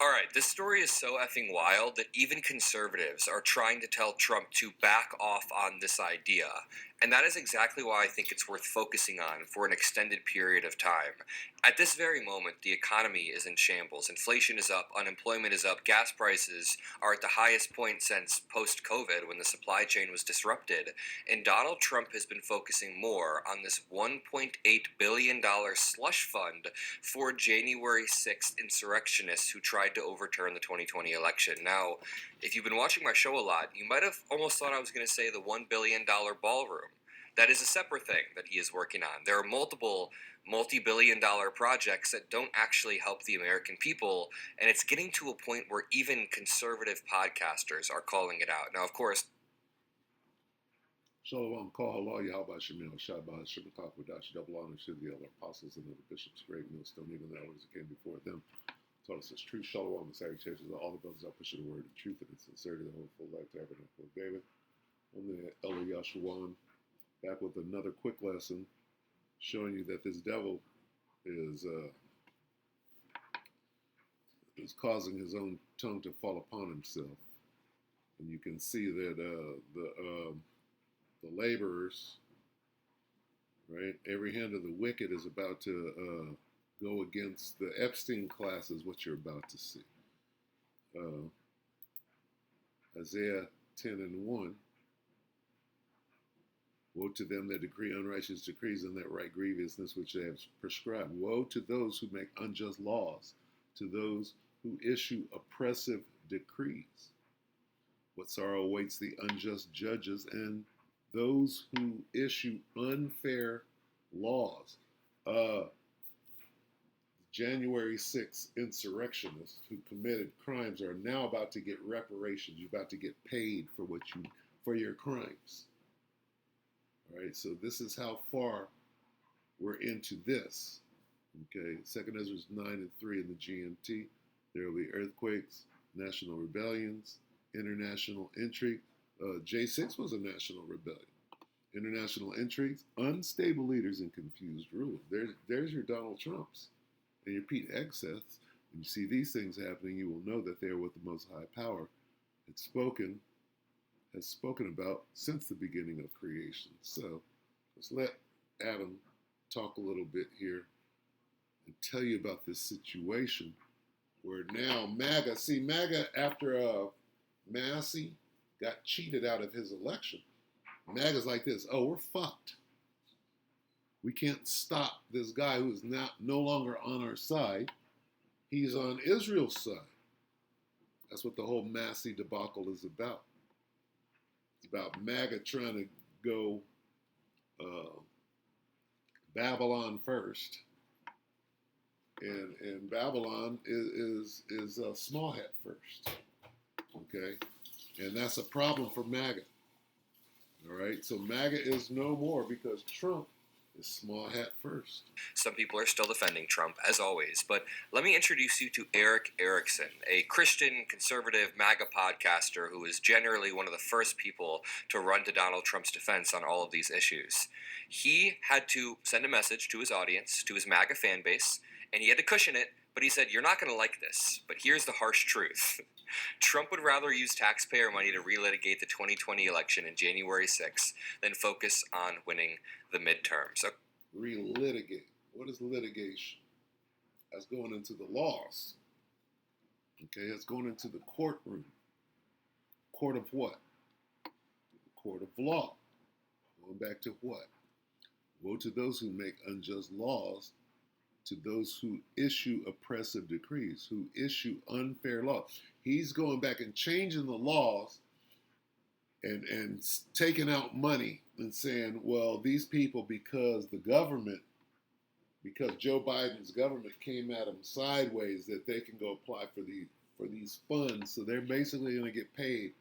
All right, this story is so effing wild that even conservatives are trying to tell Trump to back off on this idea. And that is exactly why I think it's worth focusing on for an extended period of time. At this very moment, the economy is in shambles. Inflation is up, unemployment is up, gas prices are at the highest point since post COVID when the supply chain was disrupted. And Donald Trump has been focusing more on this $1.8 billion slush fund for January 6th insurrectionists who tried to overturn the 2020 election. Now, if you've been watching my show a lot, you might have almost thought I was going to say the $1 billion ballroom. That is a separate thing that he is working on. There are multiple multi-billion dollar projects that don't actually help the American people, and it's getting to a point where even conservative podcasters are calling it out. Now, of course, Shalom, call halal Yahweh Shemil, Shabbat, Shabbat, Wadash, double honor to the other apostles and other bishops, great millstone, even the elders that came before them. Taught us as truth, Shalom, the salutations of all the brothers out pushing the word of truth and sincerity, the whole full life tabernacle of David. I'm the Elder Yashuan, back with another quick lesson showing you that this devil is causing his own tongue to fall upon himself. And you can see that the laborers, right? Every hand of the wicked is about to go against the Epstein class, is what you're about to see. Isaiah 10:1. Woe to them that decree unrighteous decrees and that write grievousness which they have prescribed. Woe to those who make unjust laws, to those who issue oppressive decrees. What sorrow awaits the unjust judges and those who issue unfair laws. January 6th insurrectionists who committed crimes are now about to get reparations. You're about to get paid for your crimes. All right, so this is how far we're into this. Okay, 2nd Ezra 9:3 in the GMT. There will be earthquakes, national rebellions, international intrigue. J6 was a national rebellion. International intrigues, unstable leaders, and confused rulers. There's your Donald Trumps and your Pete Hegseths. When you see these things happening, you will know that they are what the Most High Power has spoken about since the beginning of creation. So let's let Adam talk a little bit here and tell you about this situation where now MAGA after Massey got cheated out of his election, MAGA's like this: oh, we're fucked. We can't stop this guy who's no longer on our side. He's on Israel's side. That's what the whole Massey debacle is about. It's about MAGA trying to go Babylon first, and Babylon is a small hat first. Okay, and that's a problem for MAGA. All right, so MAGA is no more because Trump is small hat first. some people are still defending Trump, as always, but let me introduce you to Eric Erickson, a Christian conservative MAGA podcaster who is generally one of the first people to run to Donald Trump's defense on all of these issues. He had to send a message to his audience, to his MAGA fan base, and he had to cushion it, but he said, "You're not going to like this, but here's the harsh truth." Trump would rather use taxpayer money to relitigate the 2020 election in January 6th than focus on winning the midterms. Relitigate. What is litigation? That's going into the laws. Okay, that's going into the courtroom. Court of what? Court of law. Going back to what? Woe to those who make unjust laws, to those who issue oppressive decrees, who issue unfair laws. He's going back and changing the laws and taking out money and saying, well, these people, because Joe Biden's government came at them sideways, that they can go apply for these funds. So they're basically going to get paid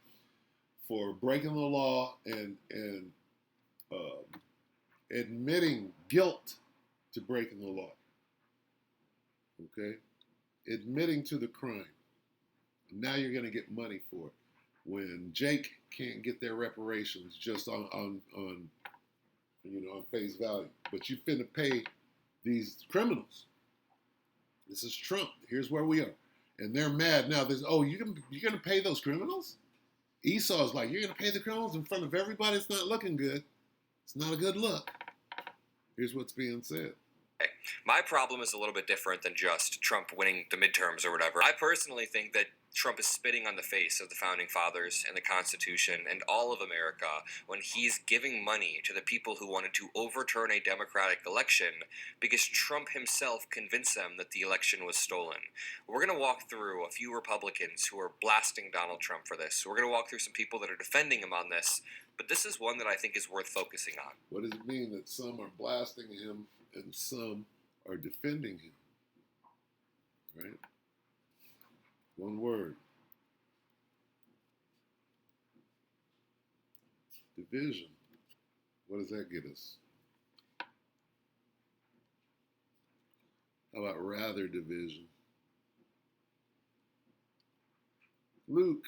for breaking the law and admitting guilt to breaking the law. Okay? Admitting to the crime. Now you're going to get money for it. When Jake can't get their reparations just on face value, but you finna pay these criminals. This is Trump. Here's where we are. and they're mad now. There's you're gonna pay those criminals. Esau's like, you're gonna pay the criminals in front of everybody. It's not looking good. It's not a good look. Here's what's being said. My problem is a little bit different than just Trump winning the midterms or whatever. I personally think that Trump is spitting on the face of the founding fathers and the Constitution and all of America when he's giving money to the people who wanted to overturn a democratic election because Trump himself convinced them that the election was stolen. We're going to walk through a few Republicans who are blasting Donald Trump for this. We're going to walk through some people that are defending him on this, but this is one that I think is worth focusing on. What does it mean that some are blasting him and some are defending him? Right? One word. Division. What does that get us? How about rather division? Luke.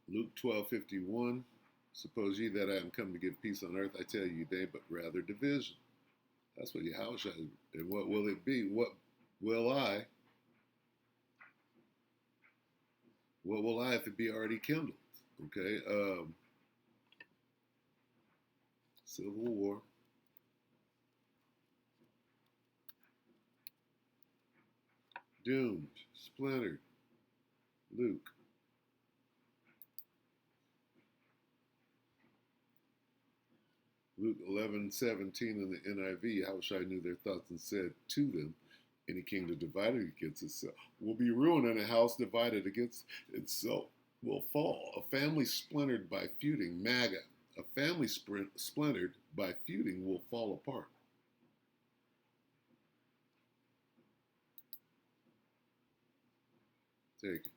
Luke 12:51. Suppose ye that I am come to give peace on earth, I tell you, they but rather division. That's what Yahushua, and what will it be? What will I if it be already kindled? Okay. Civil War. Doomed, splintered. Luke. Luke 11:17 in the NIV, Yahushua knew their thoughts and said to them, any kingdom divided against itself will be ruined, and a house divided against itself will fall. A family splintered by feuding, MAGA, a family splintered by feuding will fall apart. Take it.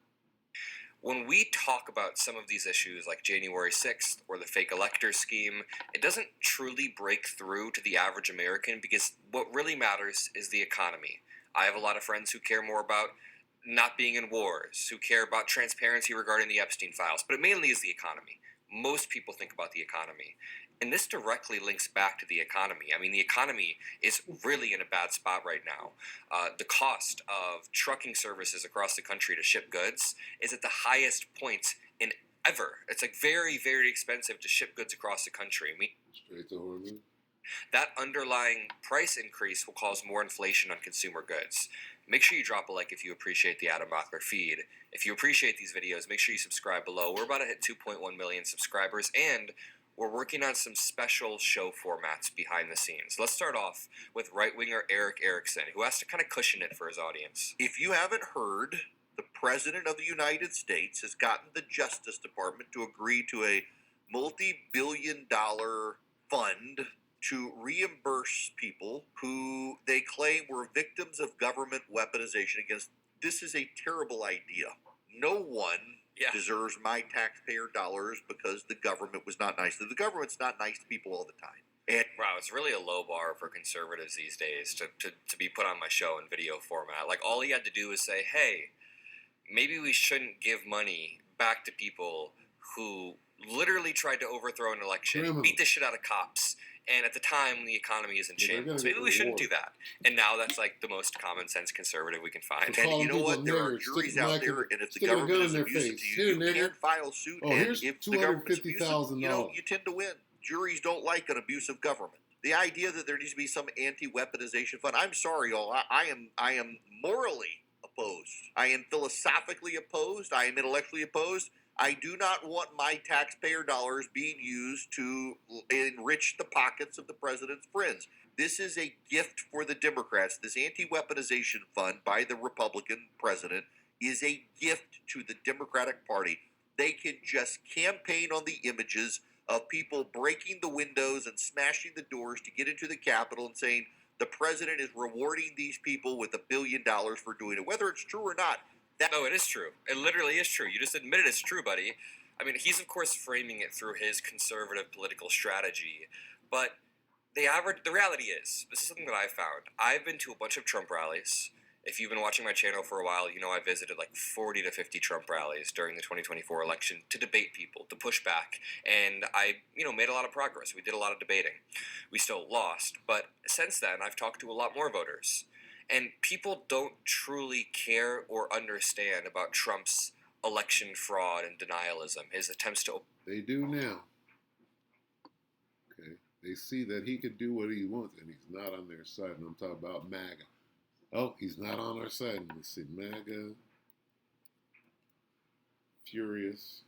When we talk about some of these issues like January 6th or the fake elector scheme, it doesn't truly break through to the average American because what really matters is the economy. I have a lot of friends who care more about not being in wars, who care about transparency regarding the Epstein files, but it mainly is the economy. Most people think about the economy. And this directly links back to the economy. I mean, the economy is really in a bad spot right now. The cost of trucking services across the country to ship goods is at the highest point in ever. It's like very, very expensive to ship goods across the country. Straight to Hormuz. That underlying price increase will cause more inflation on consumer goods. Make sure you drop a like if you appreciate the Adam Mockler feed. If you appreciate these videos, make sure you subscribe below. We're about to hit 2.1 million subscribers, and we're working on some special show formats behind the scenes. Let's start off with right-winger Eric Erickson, who has to kind of cushion it for his audience. If you haven't heard, the President of the United States has gotten the Justice Department to agree to a multi-billion-dollar fund to reimburse people who they claim were victims of government weaponization against. This is a terrible idea. No one deserves my taxpayer dollars because the government was not nice. The government's not nice to people all the time. And wow, it's really a low bar for conservatives these days to be put on my show in video format. Like, all he had to do was say, hey, maybe we shouldn't give money back to people who literally tried to overthrow an election, beat the shit out of cops, and at the time the economy is in shambles. Maybe we shouldn't do that. And now that's like the most common sense conservative we can find. And you know what? There are juries out there, and if the government is abusive to you, you can file suit, and if the government is abusive, you tend to win. Juries don't like an abusive government. The idea that there needs to be some anti-weaponization fund, I'm sorry, y'all. I am morally opposed. I am philosophically opposed. I am intellectually opposed. I do not want my taxpayer dollars being used to enrich the pockets of the president's friends. This is a gift for the Democrats. This anti-weaponization fund by the Republican president is a gift to the Democratic Party. They can just campaign on the images of people breaking the windows and smashing the doors to get into the Capitol and saying the president is rewarding these people with $1 billion for doing it. Whether it's true or not, no, it is true. It literally is true. You just admitted it's true, buddy. I mean, he's, of course, framing it through his conservative political strategy. But the reality is, this is something that I've found. I've been to a bunch of Trump rallies. If you've been watching my channel for a while, you know I visited like 40 to 50 Trump rallies during the 2024 election to debate people, to push back, and I, made a lot of progress. We did a lot of debating. We still lost, but since then, I've talked to a lot more voters, and people don't truly care or understand about Trump's election fraud and denialism, his attempts to... They do now. Okay? They see that he could do what he wants, and he's not on their side, and I'm talking about MAGA. Oh, he's not on our side. Let's see. MAGA. Furious.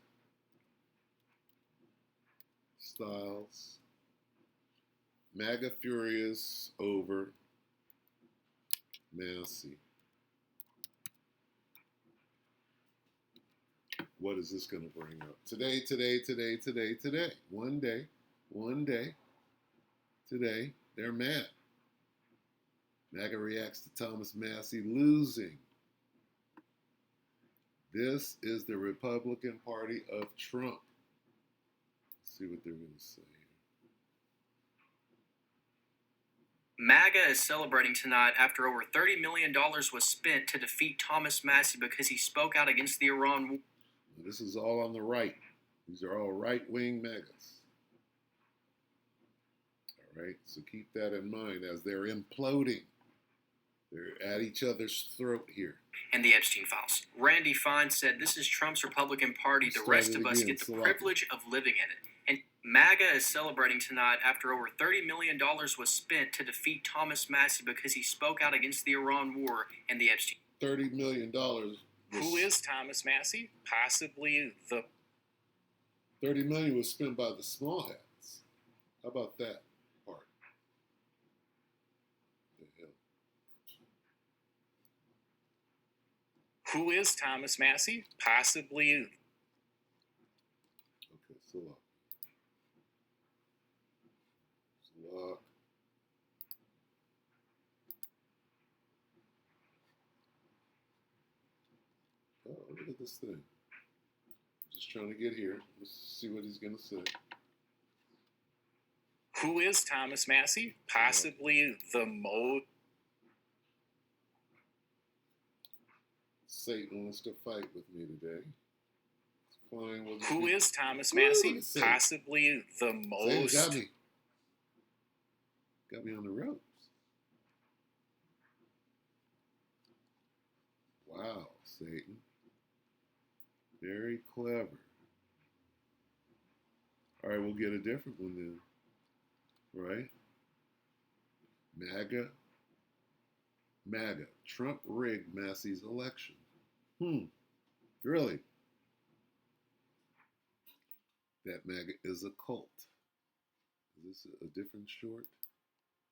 Styles. MAGA Furious over Massey. What is this going to bring up? Today. One day. Today, they're mad. MAGA reacts to Thomas Massey losing. This is the Republican Party of Trump. Let's see what they're going to say here. MAGA is celebrating tonight after over $30 million was spent to defeat Thomas Massey because he spoke out against the Iran war. This is all on the right. These are all right-wing MAGAs. All right, so keep that in mind as they're imploding. They're at each other's throat here. And the Epstein files. Randy Fine said, "This is Trump's Republican Party. The rest of us get the privilege of living in it." And MAGA is celebrating tonight after over $30 million was spent to defeat Thomas Massey because he spoke out against the Iran war and the Epstein. $30 million. Who is Thomas Massey? Possibly the... $30 million was spent by the small hats. How about that? Who is Thomas Massey? Possibly... Okay, Salak. Oh, look at this thing. Just trying to get here. Let's see what he's going to say. Who is Thomas Massey? Possibly the most... Satan wants to fight with me today. It's fine with Who is Thomas Massey? Possibly the most... Satan got me on the ropes. Wow, Satan. Very clever. All right, we'll get a different one then. Right? MAGA. Trump rigged Massey's election. Really? That MAGA is a cult. Is this a different short?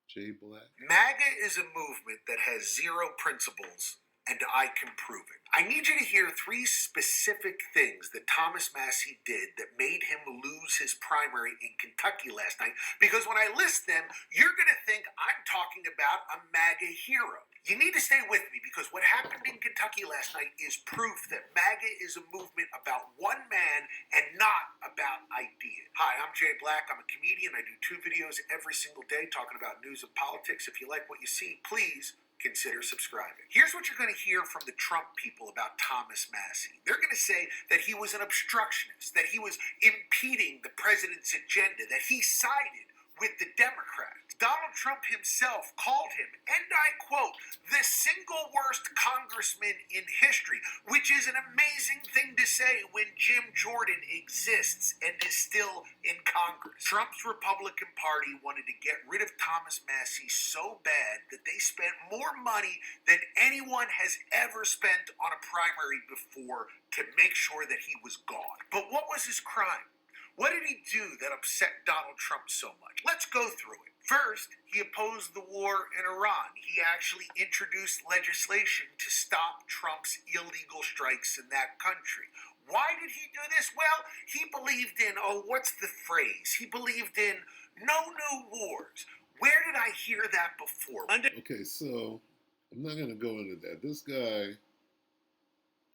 Jay Black? MAGA is a movement that has zero principles, and I can prove it. I need you to hear 3 specific things that Thomas Massey did that made him lose his primary in Kentucky last night, because when I list them, you're going to think I'm talking about a MAGA hero. You need to stay with me, because what happened in Kentucky last night is proof that MAGA is a movement about one man and not about ideas. Hi, I'm Jay Black. I'm a comedian. I do 2 videos every single day talking about news and politics. If you like what you see, please consider subscribing. Here's what you're going to hear from the Trump people about Thomas Massey. They're going to say that he was an obstructionist, that he was impeding the president's agenda, that he sided with the Democrats. Donald Trump himself called him, and I quote, the single worst congressman in history, which is an amazing thing to say when Jim Jordan exists and is still in Congress. Trump's Republican Party wanted to get rid of Thomas Massey so bad that they spent more money than anyone has ever spent on a primary before to make sure that he was gone. But what was his crime? What did he do that upset Donald Trump so much? Let's go through it. First, he opposed the war in Iran. He actually introduced legislation to stop Trump's illegal strikes in that country. Why did he do this? Well, he believed in, what's the phrase? He believed in no new wars. Where did I hear that before? Okay, so I'm not going to go into that. This guy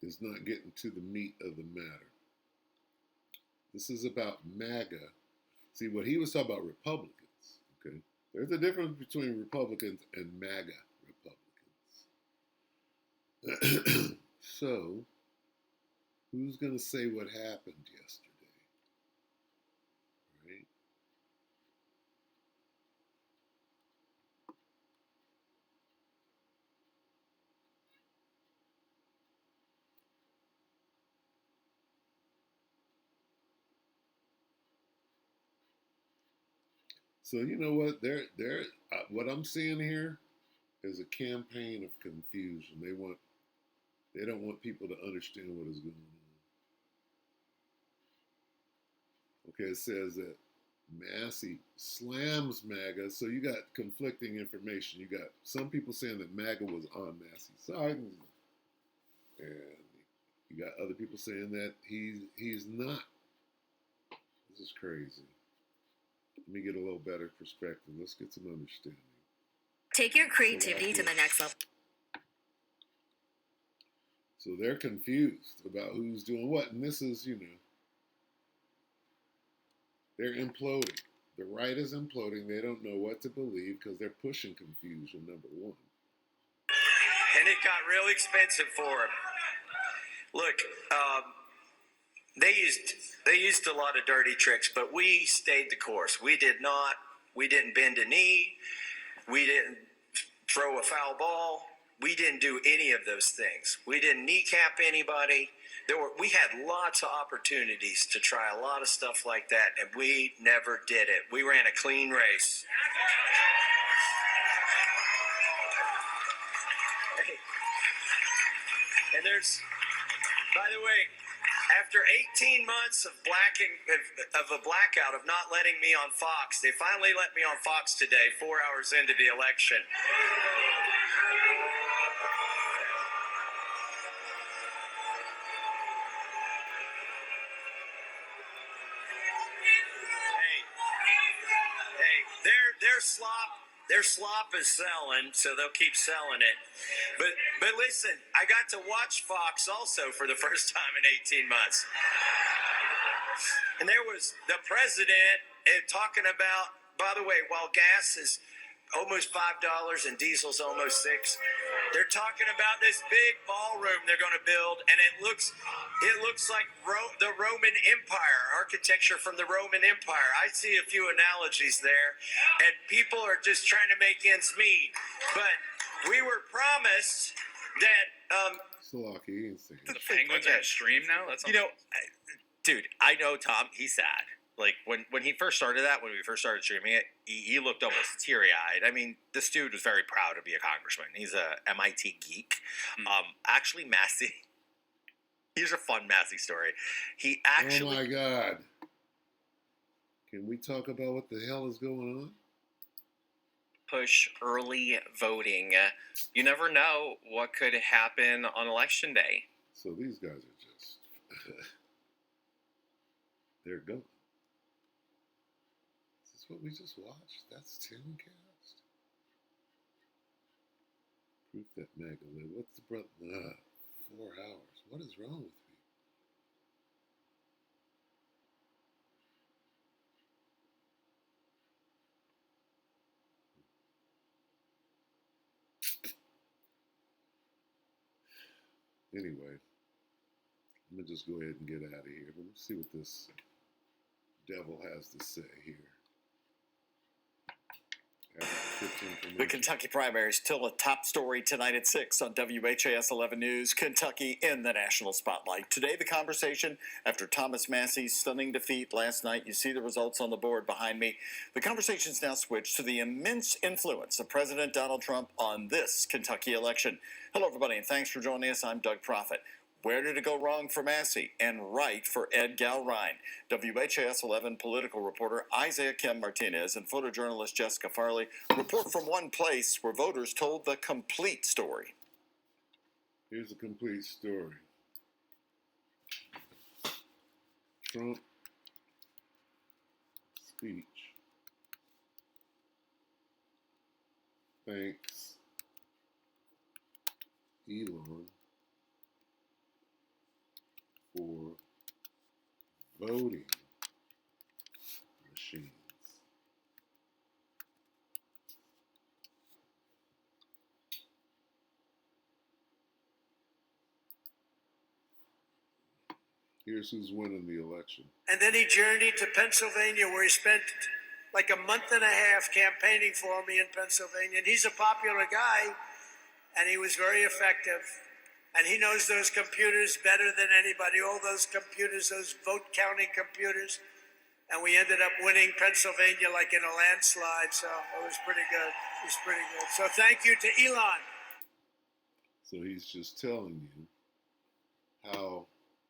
is not getting to the meat of the matter. This is about MAGA. See, what he was talking about Republicans, okay? There's a difference between Republicans and MAGA Republicans. So, who's going to say what happened yesterday? Right? So you know what? What I'm seeing here is a campaign of confusion. They don't want people to understand what is going on. Okay, it says that Massey slams MAGA. So you got conflicting information. You got some people saying that MAGA was on Massey's side, and you got other people saying that he's not. This is crazy. Let me get a little better perspective. Let's get some understanding. Take your creativity to the next level. So they're confused about who's doing what. And this is, they're imploding. The right is imploding. They don't know what to believe because they're pushing confusion, number one. And it got real expensive for them. Look, they used a lot of dirty tricks, but we stayed the course. We didn't bend a knee. We didn't throw a foul ball. We didn't do any of those things. We didn't kneecap anybody. We had lots of opportunities to try a lot of stuff like that, and we never did it. We ran a clean race. And by the way, after 18 months of a blackout of not letting me on Fox, they finally let me on Fox today, 4 hours into the election. Hey, their slop is selling, so they'll keep selling it. But listen, I got to watch Fox also for the first time in 18 months. And there was the president talking about, by the way, while gas is almost $5 and diesel's almost $6, they're talking about this big ballroom they're going to build, and it looks like the Roman Empire, architecture from the Roman Empire. I see a few analogies there, and people are just trying to make ends meet. But we were promised that. The Penguins are stream now. That's dude. I know Tom. He's sad. Like when he first started that, when we first started streaming it, he looked almost teary-eyed. I mean, this dude was very proud to be a congressman. He's a MIT geek. Actually, Massey. Here's a fun Massey story. He actually. Oh my God! Can we talk about what the hell is going on? Push early voting. You never know what could happen on election day. So these guys are just. They're gone. What we just watched, that's Timcast. Proof that MAGA live. What's the brother? 4 hours. What is wrong with me? Anyway, I'm going to just go ahead and get out of here. Let me see what this devil has to say here. The Kentucky primary still a top story tonight at 6 on WHAS 11 News. Kentucky in the national spotlight. Today, the conversation after Thomas Massey's stunning defeat last night. You see the results on the board behind me. The conversation's now switched to the immense influence of President Donald Trump on this Kentucky election. Hello, everybody, and thanks for joining us. I'm Doug Proffitt. Where did it go wrong for Massey and right for Ed Galrine? WHAS 11 political reporter Isaiah Kim Martinez and photojournalist Jessica Farley report from one place where voters told the complete story. Here's the complete story. Trump speech thanks Elon for voting machines. Here's who's winning the election. And then he journeyed to Pennsylvania, where he spent like a month and a half campaigning for me in Pennsylvania. And he's a popular guy, and he was very effective. And he knows those computers better than anybody, all those computers, those vote counting computers. And we ended up winning Pennsylvania like in a landslide. So it was pretty good. It was pretty good. So thank you to Elon. So he's just telling you how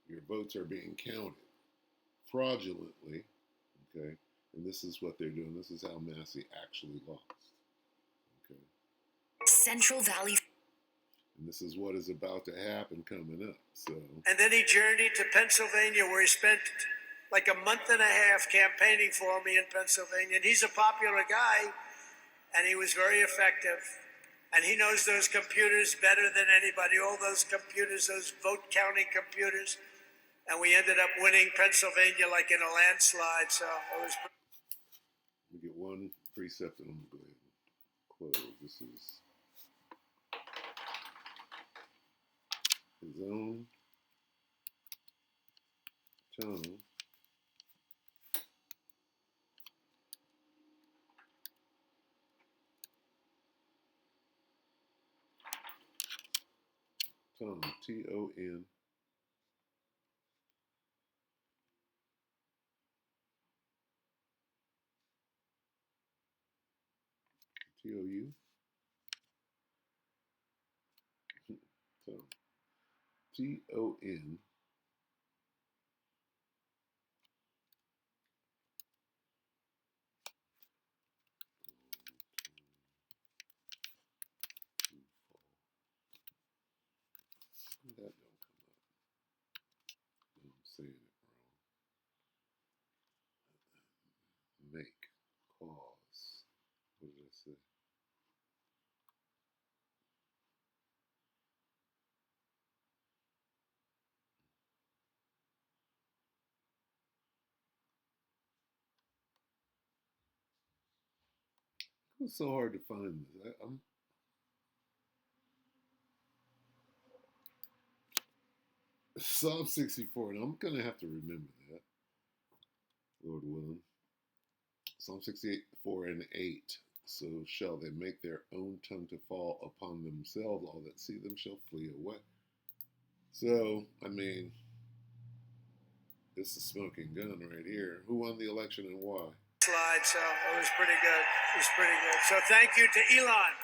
your votes are being counted fraudulently, okay? And this is what they're doing. This is how Massey actually lost, okay? Central Valley. And this is what is about to happen coming up, so. And then he journeyed to Pennsylvania, where he spent like a month and a half campaigning for me in Pennsylvania. And he's a popular guy, and he was very effective. And he knows those computers better than anybody, all those computers, those vote counting computers. And we ended up winning Pennsylvania like in a landslide. So it was. We get one precept and I'm going to go ahead and close. This is his own tongue. Ton, T-O-U. Ton. T-O-N. That don't come up. I'm saying it wrong. Make, cause. What did I say? It's so hard to find this. I'm Psalm 64, and I'm going to have to remember that, Lord willing. Psalm 64 and 8. So shall they make their own tongue to fall upon themselves. All that see them shall flee away. So, I mean, this is smoking gun right here. Who won the election and why? Slide, so it was pretty good. It was pretty good. So thank you to Elon.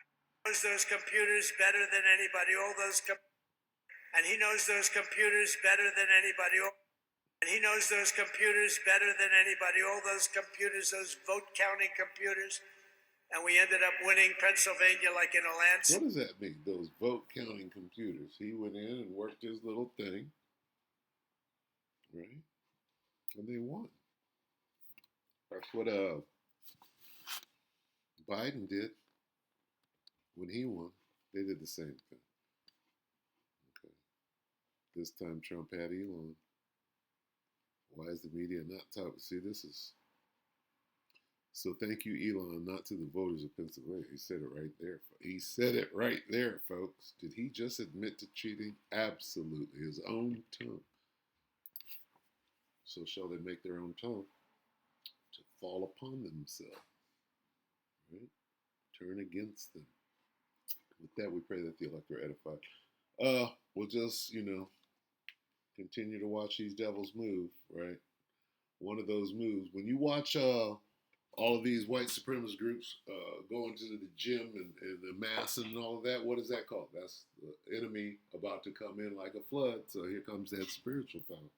He knows those computers better than anybody, all those and he knows those computers better than anybody. And he knows those computers better than anybody, all those computers, those vote counting computers. And we ended up winning Pennsylvania like in a landslide. What does that mean, those vote counting computers? He went in and worked his little thing, right? And they won. That's what Biden did when he won. They did the same thing. Okay. This time Trump had Elon. Why is the media not talking? See, this is. So thank you, Elon, not to the voters of Pennsylvania. He said it right there. He said it right there, folks. Did he just admit to cheating? Absolutely. His own tongue. So shall they make their own tongue to fall upon themselves, right? Turn against them. With that, we pray that the elect are edified. We'll just, continue to watch these devils move, right? One of those moves. When you watch all of these white supremacist groups going to the gym and the mass and all of that, what is that called? That's the enemy about to come in like a flood. So here comes that spiritual power.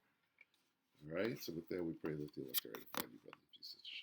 All right? So with that, we pray that the elect are edified. You brothers and sisters.